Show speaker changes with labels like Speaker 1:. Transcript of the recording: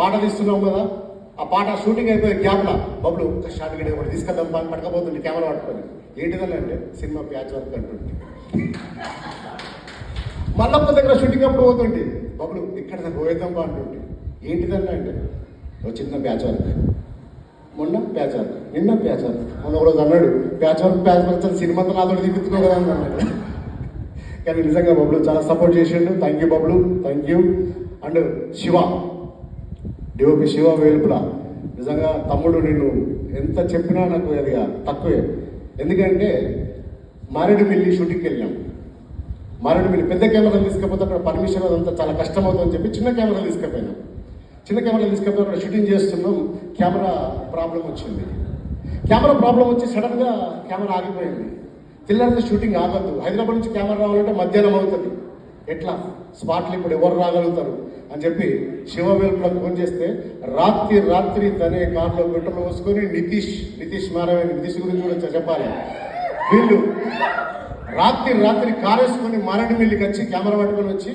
Speaker 1: పాట తీస్తున్నాం కదా, ఆ పాట షూటింగ్ అయిపోయే గ్యాప్లా బబ్బులు ఒక షాట్ గడి ఒకటి తీసుకెళ్దాం పట్టుకపోతుంది కెమెరా పట్టుకొని. ఏంటిదని అంటే సినిమా ప్యాచ్ వర్క్ అంటుంది. మల్లప్ప దగ్గర షూటింగ్ అప్పుడు పోతుంటే బబ్బులు ఇక్కడ దాకా పోయేద్దాం అంటుంటే ఏంటిదని అంటే ఒక చిన్న ప్యాచ్ వర్క్, మొన్న ప్యాచ్ వర్క్, నిన్న ప్యాచ్ వర్క్, మొన్న ఒకరోజు అన్నాడు ప్యాచ్ వర్క్ సినిమాతో నాతో దిగుతున్నావు కదా అని అన్నాడు. కానీ నిజంగా బబ్బులు చాలా సపోర్ట్ చేసిండు. Thank you Babbulu, thank you. And Shiva, DOP Shiva Velupula, నిజంగా తమ్ముడు నిన్ను ఎంత చెప్పినా నాకు అది తక్కువే. ఎందుకంటే మారేడుమిల్లి షూటింగ్కి వెళ్ళాం. మారేడుమిల్లి పెద్ద కెమెరాలు తీసుకపోతే అక్కడ పర్మిషన్ అదంతా చాలా కష్టం అవుతుందని చెప్పి చిన్న కెమెరాలు తీసుకుపోయినాం. చిన్న కెమెరాలు తీసుకపోయి అక్కడ షూటింగ్ చేస్తున్నాం. కెమెరా ప్రాబ్లం వచ్చింది. కెమెరా ప్రాబ్లం వచ్చి సడన్గా కెమెరా ఆగిపోయింది. తెల్లారితే షూటింగ్ ఆగద్దు. హైదరాబాద్ నుంచి కెమెరా రావాలంటే మధ్యాహ్నం అవుతుంది. ఎట్లా స్పాట్లు ఇప్పుడు ఎవరు రాగలుగుతారు అని చెప్పి శివవేలుపులకు ఫోన్ చేస్తే రాత్రి తనే కార్లో పెట్రోల్ పోసుకొని నితీష్ మారవేణి, నితీష్ గురించి కూడా చెప్పాలి. వీళ్ళు రాత్రి కారు వేసుకొని మారేడుమిల్లికి వచ్చి కెమెరా పట్టుకొని వచ్చి